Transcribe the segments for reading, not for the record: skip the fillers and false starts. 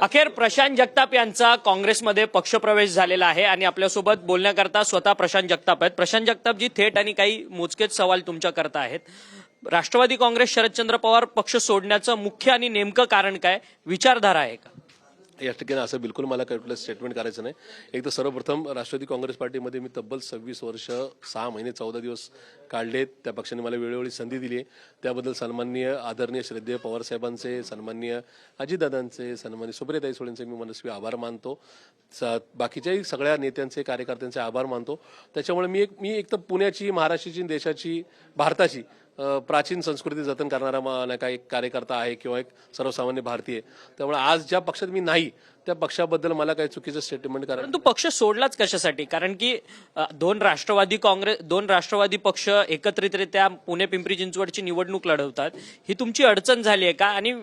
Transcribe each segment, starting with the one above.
अखेर प्रशांत जगताप यांचा काँग्रेसमध्ये पक्षप्रवेश झालेला आहे आणि आपल्यासोबत बोलण्याकरता स्वतः प्रशांत जगताप आहेत. प्रशांत जगतापजी, थेट आणि काही मोजकेच सवाल तुमच्या करता आहेत. राष्ट्रवादी काँग्रेस शरदचंद्र पवार पक्ष सोडण्याचं मुख्य आणि नेमकं कारण काय, विचारधारा आहे का? या ठिकाणी असं बिलकुल मला काही स्टेटमेंट करायचं नाही. एक तर सर्वप्रथम राष्ट्रवादी काँग्रेस पार्टीमध्ये मी तब्बल 26 वर्ष 6 महिने 14 दिवस काढलेत. त्या पक्षाने मला वेळोवेळी संधी दिली आहे. त्याबद्दल सन्माननीय आदरणीय श्रद्धेय पवार साहेबांचे, सन्माननीय अजितदादांचे, सन्माननीय सुप्रियाताई सुळेंचे मी मनस्वी आभार मानतो. बाकीच्याही सगळ्या नेत्यांचे, कार्यकर्त्यांचे आभार मानतो. त्याच्यामुळे मी एक तर पुण्याची, महाराष्ट्राची, देशाची, भारताची प्राचीन संस्कृती जतन करणारा काही कार्यकर्ता आहे किंवा एक सर्वसामान्य भारतीय. त्यामुळे आज ज्या पक्षात मी नाही त्या पक्षाबद्दल मला काही चुकीचं स्टेटमेंट करा. परंतु पक्ष सोडलाच कशासाठी? कारण की दोन राष्ट्रवादी पक्ष एकत्रितरित्या पुणे पिंपरी चिंचवडची निवडणूक लढवतात. ही तुमची अडचण झाली आहे का? आणि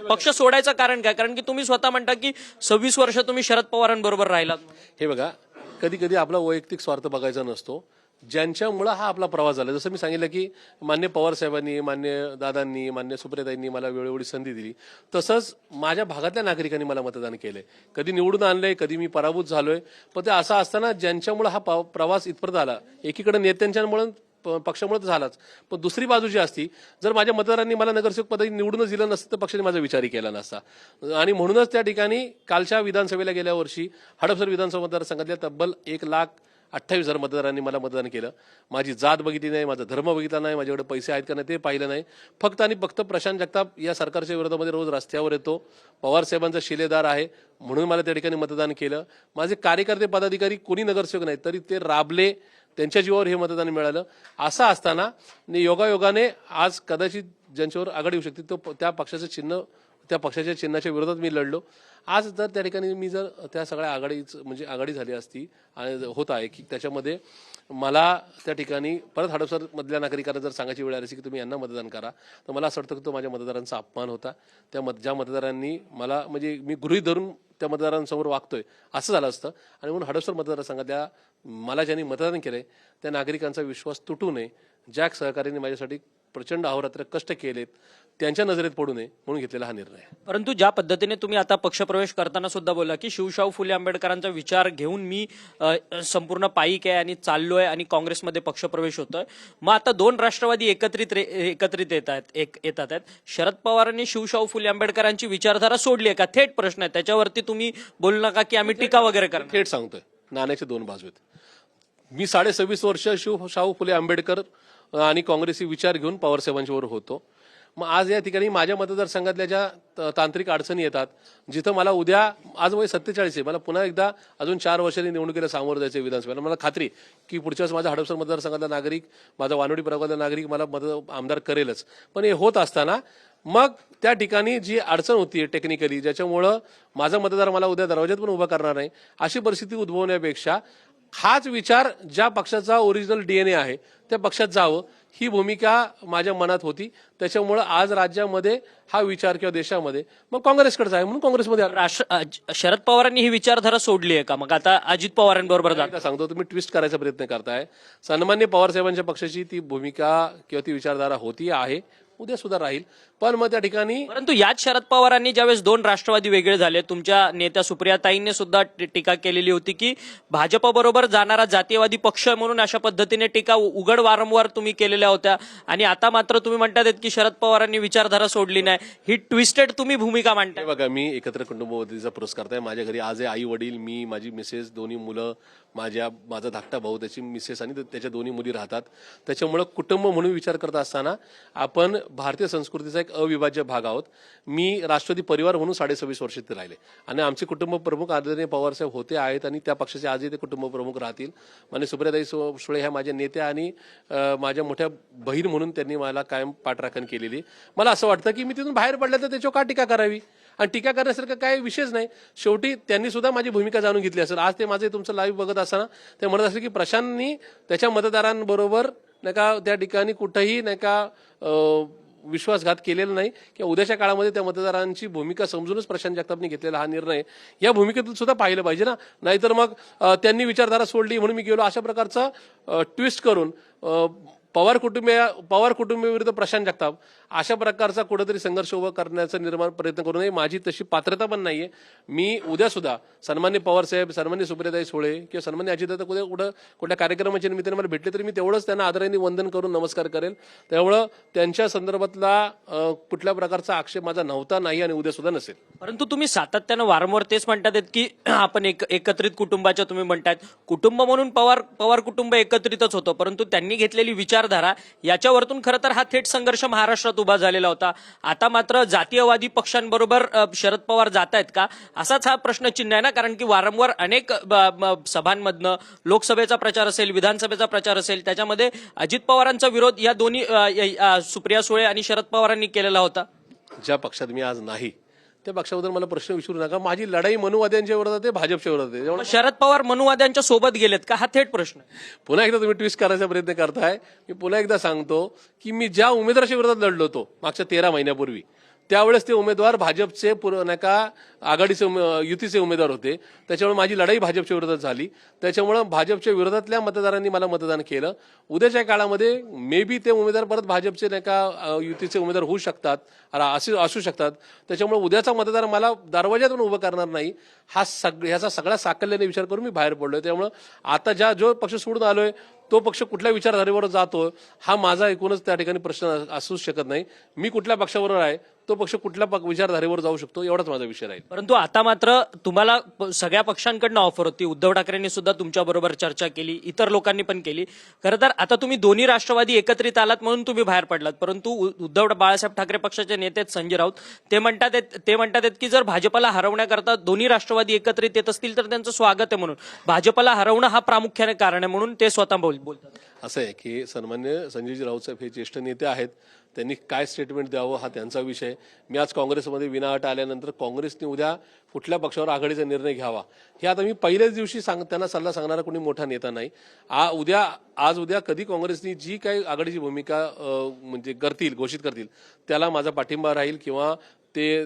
पक्ष सोडायचं कारण काय? कारण की तुम्ही स्वतः म्हणता की 26 वर्ष तुम्ही शरद पवारांबरोबर राहिलात. हे बघा, कधी कधी आपला वैयक्तिक स्वार्थ बघायचा नसतो. ज्यांच्यामुळं हा आपला प्रवास झाला, जसं मी सांगितलं की मान्य पवार साहेबांनी, मान्य दादांनी, मान्य सुप्रियाताईंनी मला वेळोवेळी संधी दिली, तसंच माझ्या भागातल्या नागरिकांनी मला मतदान केलंय. कधी निवडून आणलंय, कधी मी पराभूत झालोय. पण ते असं असताना ज्यांच्यामुळे हा प्रवास इथपर्यंत आला, एकीकडे नेत्यांच्यामुळे पक्षामुळे झालाच, पण दुसरी बाजू जी असती, जर माझ्या मतदारांनी मला नगरसेवक पदाची निवडूनच दिलं नसतं तर पक्षाने माझा विचारही केला नसता. आणि म्हणूनच त्या ठिकाणी कालच्या विधानसभेला गेल्या वर्षी हडपसर विधानसभा मतदारसंघातल्या तब्बल 1,28,000 मतदारांनी मला मतदान केलं. माझी जात बघितली नाही, माझा धर्म बघितला नाही, माझ्याकडे पैसे आहेत का नाही ते पाहिलं नाही. फक्त आणि फक्त प्रशांत जगताप या सरकारच्या विरोधामध्ये रोज रस्त्यावर येतो, पवार साहेबांचा शिलेदार आहे म्हणून मला त्या ठिकाणी मतदान केलं. माझे कार्यकर्ते, पदाधिकारी कोणी नगरसेवक नाही तरी ते राबले, त्यांच्या जीवावर हे मतदान मिळालं. असं असताना योगायोगाने आज कदाचित ज्यांच्यावर आघाडी होऊ शकते तो त्या पक्षाच्या चिन्हाच्या विरोधात मी लढलो. आज जर त्या ठिकाणी मी जर त्या सगळ्या आघाडी झाली असती आणि होत आहे की त्याच्यामध्ये मला त्या ठिकाणी परत हडपसर मधल्या नागरिकांना जर सांगायची वेळ आली की तुम्ही यांना मतदान करा, तर मला असं वाटतं की तो माझ्या मतदारांचा अपमान होता. ज्या मतदारांनी मला म्हणजे मी गृहीत धरून त्या मतदारांसमोर वागतोय असं झालं असतं. आणि म्हणून हडपसर मतदारसंघातल्या मला ज्यांनी मतदान केलंय त्या नागरिकांचा विश्वास तुटू नये, ज्या सहकार्याने माझ्यासाठी प्रचंड अहोरात्र कष्ट केलेत त्यांच्या नजरेत पडू नये म्हणून घेतलेला हा निर्णय. परंतु ज्या पद्धतीने तुम्ही आता पक्षप्रवेश करताना सुद्धा बोला की शिवशाहू फुले आंबेडकरांचा विचार घेऊन मी संपूर्ण पायीक आहे आणि चाललोय आणि काँग्रेसमध्ये पक्षप्रवेश होतोय. मग आता दोन राष्ट्रवादी एकत्रित येतात आहेत. शरद पवारांनी शिवशाहू फुले आंबेडकरांची विचारधारा सोडली आहे का? थेट प्रश्न आहे, त्याच्यावरती तुम्ही बोलू नका की आम्ही टीका वगैरे करणार. थेट सांगतोय, नाण्याचे दोन बाजू आहेत. मी 26.5 वर्ष शिवशाहू फुले आंबेडकर आणि काँग्रेसी विचार घेऊन पवार साहेबांच्यावर होतो. मग आज या ठिकाणी माझ्या मतदारसंघातल्या ज्या तांत्रिक अडचणी येतात, जिथं मला उद्या, आज वय 47 आहे, मला पुन्हा एकदा अजून 4 वर्षांनी निवडणुकीला सामोरं जायचं विधानसभेला. मला खात्री की पुढच्या वेळेस माझा हडपसर मतदारसंघातला नागरिक, माझा वानवडी प्रभागातला नागरिक मला आमदार करेलच. पण हे होत असताना मग त्या ठिकाणी जी अडचण होती टेक्निकली, ज्याच्यामुळं माझा मतदार मला उद्या दरवाज्यात पण उभा करणार नाही, अशी परिस्थिती उद्भवण्यापेक्षा हाच विचार ज्या पक्षाचा ओरिजिनल DNA आहे त्या पक्षात जावं ही भूमिका माझ्या मनात होती. त्याच्यामुळे आज राज्यामध्ये हा विचार किंवा देशामध्ये मग काँग्रेसकडे आहे म्हणून काँग्रेसमध्ये शरद पवारांनी ही विचारधारा सोडली आहे का? मग आता अजित पवारांबरोबर सांगतो, तुम्ही ट्विस्ट करायचा प्रयत्न करताय. सन्मान्य पवार साहेबांच्या पक्षाची ती भूमिका किंवा ती विचारधारा होती, आहे, उद्या सुद्धा राहील. पण मग त्या ठिकाणी परंतु याच शरद पवारांनी ज्यावेळेस दोन राष्ट्रवादी वेगळे झाले, तुमच्या नेत्या सुप्रियाताईंनी सुद्धा टीका केलेली होती की भाजपबरोबर जाणारा जातीयवादी पक्ष म्हणून अशा पद्धतीने टीका उघड वारंवार तुम्ही केलेल्या होत्या. आणि आता मात्र तुम्ही म्हणतात की शरद पवारांनी विचारधारा सोडली नाही. ही ट्विस्टेड तुम्ही भूमिका मांडताय. बघा, मी एकत्र कुटुंब पद्धतीचा पुरस्कार आहे. माझ्या घरी आज आई वडील, मी, माझी मिसेस, दोन्ही मुलं, माझा धाकटा भाऊ, त्याची मिसेस आणि त्याच्या दोन्ही मुली राहतात. त्याच्यामुळे कुटुंब म्हणून विचार करत असताना आपण भारतीय संस्कृतीचा एक अविभाज्य भाग आहोत. मी राष्ट्रवादी परिवार म्हणून 26.5 वर्ष ते राहिले आणि आमचे कुटुंब प्रमुख आदरणीय पवारसाहेब होते, आहेत आणि त्या पक्षाचे आजही ते कुटुंब प्रमुख राहतील. मान्य सुप्रियाताई सुळे ह्या माझ्या नेत्या आणि माझ्या मोठ्या बहीण म्हणून त्यांनी मला कायम पाठराखण केलेली. मला असं वाटतं की मी तिथून बाहेर पडलं तर त्याच्यावर का टीका करावी, आणि टीका करण्यासारखं काही विषयच नाही. शेवटी त्यांनी सुद्धा माझी भूमिका जाणून घेतली असेल. आज ते माझे तुमचं लाईव्ह बघत असताना ते म्हणत असेल की प्रशांतनी त्याच्या मतदारांबरोबर नाही का त्या ठिकाणी कुठंही नाही का विश्वासघात केलेला नाही, किंवा उद्याच्या काळामध्ये त्या मतदारांची भूमिका समजूनच प्रशांत जगतापनी घेतलेला हा निर्णय या भूमिकेतून सुद्धा पाहिलं पाहिजे ना. नाहीतर मग त्यांनी विचारधारा सोडली म्हणून मी गेलो, अशा प्रकारचा ट्विस्ट करून पवार कुटुंबियाविरुद्ध प्रशांत जगताप अशा प्रकारचा कुठेतरी संघर्ष उभा करण्याचा निर्माण प्रयत्न करू नये. माझी तशी पात्रता पण नाहीये. मी उद्या सुद्धा सन्मान्य पवारसाहेब, सन्मान्य सुप्रियाताई सुळे किंवा सन्मान्य अजितदादा कुठल्या कार्यक्रमाच्या निमित्ताने मला भेटले तरी मी तेवढंच त्यांना आदराने वंदन करून नमस्कार करेल. त्यामुळं त्यांच्या संदर्भातला कुठल्या प्रकारचा आक्षेप माझा नव्हता, नाही आणि उद्या सुद्धा नसेल. परंतु तुम्ही सातत्यानं वारंवार तेच म्हणतात की आपण एकत्रित कुटुंबाच्या तुम्ही म्हणतायत कुटुंब म्हणून पवार कुटुंब एकत्रितच होतं, परंतु त्यांनी घेतलेली विचारधारा याच्यावरतून खरं तर हा थेट संघर्ष महाराष्ट्रात उभा झालेला होता. आता मात्र जातीयवादी पक्षांबरोबर शरद पवार जात आहेत का, असाच हा प्रश्नचिन्ह आहे ना. कारण की वारंवार अनेक सभांमधनं लोकसभेचा प्रचार असेल, विधानसभेचा प्रचार असेल, त्याच्यामध्ये अजित पवारांचा विरोध या दोन्ही सुप्रिया सुळे आणि शरद पवारांनी केलेला होता. ज्या पक्षात मी आज नाही त्या पक्षाबद्दल मला प्रश्न विचारू नका. माझी लढाई मनुवाद्यांच्या विरोधात आहे, भाजपच्या विरोधात आहे. त्यामुळे शरद पवार मनुवाद्यांच्या सोबत गेलेत का, हा थेट प्रश्न आहे. पुन्हा एकदा तुम्ही ट्विस्ट करायचा प्रयत्न करताय. मी पुन्हा एकदा सांगतो की मी ज्या उमेदवाराच्या विरोधात लढलो होतो मागच्या 13 महिन्यापूर्वी, त्यावेळेस ते उमेदवार भाजपचे आघाडीचे युतीचे उमेदवार होते. त्याच्यामुळे माझी लढाई भाजपच्या विरोधात झाली. त्याच्यामुळे भाजपच्या विरोधातल्या मतदारांनी मला मतदान केलं. उद्याच्या काळामध्ये मे बी ते उमेदवार परत भाजपचे युतीचे उमेदवार होऊ शकतात, असू शकतात. त्याच्यामुळे उद्याचा मतदार मला दरवाज्यातून उभं करणार नाही. ह्याचा सगळा साकल्याने विचार करून मी बाहेर पडलोय. त्यामुळे आता जो पक्ष सोडून आलोय तो पक्ष कुठल्या विचारधारेवर जातो हा माझा एकूणच त्या ठिकाणी प्रश्न असूच शकत नाही. मी कुठल्या पक्षाबरोबर आहे, तो पक्ष कुठल्या विचारधारेवर जाऊ शकतो, एवढाच माझा विषय राहील. परंतु आता मात्र तुम्हाला सगळ्या पक्षांकडनं ऑफर होती. उद्धव ठाकरेंनी सुद्धा तुमच्या बरोबर चर्चा केली, इतर लोकांनी पण केली. खरं तर आता तुम्ही दोन्ही राष्ट्रवादी एकत्रित आलात म्हणून तुम्ही बाहेर पडलात. परंतु उद्धव बाळासाहेब ठाकरे पक्षाचे नेते संजय राऊत ते म्हणतात की जर भाजपला हरवण्याकरता दोन्ही राष्ट्रवादी एकत्रित येत असतील तर त्यांचं स्वागत आहे, म्हणून भाजपला हरवणं हा प्रामुख्याने कारण आहे म्हणून ते स्वतः बोलतात. असं आहे की सन्मान्य संजयजी राऊत साहेब हे ज्येष्ठ नेते आहेत. त्यांनी काय स्टेटमेंट द्यावं हा त्यांचा विषय. मी आज काँग्रेसमध्ये विनाअट आल्यानंतर काँग्रेसने उद्या कुठल्या पक्षावर आघाडीचा निर्णय घ्यावा हे आता मी पहिल्याच दिवशी त्यांना सल्ला सांगणारा कोणी मोठा नेता नाही. आज उद्या कधी काँग्रेसनी जी काही आघाडीची भूमिका घोषित करतील त्याला माझा पाठिंबा राहील किंवा ते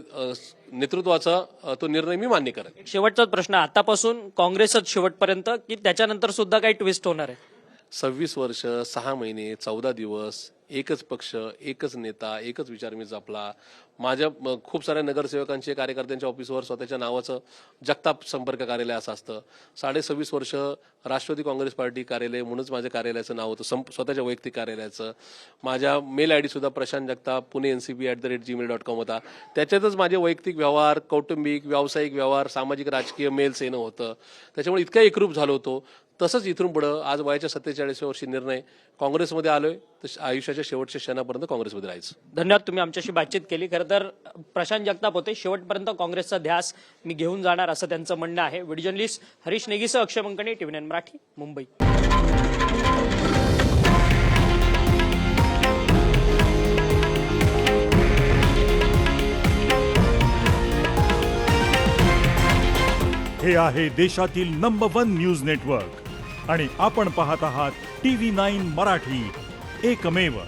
नेतृत्वाचा तो निर्णय मी मान्य करेन. शेवटचाच प्रश्न, आतापासून काँग्रेसच शेवटपर्यंत की त्याच्यानंतर सुद्धा काही ट्विस्ट होणार आहे? 26 वर्ष 6 महिने 14 दिवस एकच पक्ष, एकच नेता, एकच विचार मी जपला. माझ्या खूप साऱ्या नगरसेवकांचे, कार्यकर्त्यांच्या ऑफिसवर स्वतःच्या नावाचं जगताप संपर्क कार्यालय असं असतं. 26.5 वर्ष राष्ट्रवादी काँग्रेस पार्टी कार्यालय म्हणूनच माझ्या कार्यालयाचं नाव होतं, स्वतःच्या वैयक्तिक कार्यालयाचं. माझ्या मेल आयडी सुद्धा प्रशांत जगताप PuneNCB@gmail.com होता. त्याच्यातच माझे वैयक्तिक व्यवहार, कौटुंबिक, व्यावसायिक व्यवहार, सामाजिक राजकीय मेल्स येणं होतं. त्याच्यामुळे इतका एकरूप झालो होतो. तसंच इथून पुढं आज वयाच्या 47व्या वर्षी निर्णय काँग्रेसमध्ये आलोय तर आयुष्याच्या शेवटच्या क्षणापर्यंत काँग्रेसमध्ये राहायचं. धन्यवाद, तुम्ही आमच्याशी बातचीत केली. खरं तर प्रशांत जगताप होते. शेवटपर्यंत काँग्रेसचा ध्यास मी घेऊन जाणार असं त्यांचं म्हणणं आहे. व्हिडिओ जर्नलिस्ट हरीश नेगीसह अक्षय मंकणे, TV9 मराठी, मुंबई. हे आहे देशातील नंबर 1 न्यूज नेटवर्क आणि आपण पाहत आहात TV9 मराठी, एकमेव.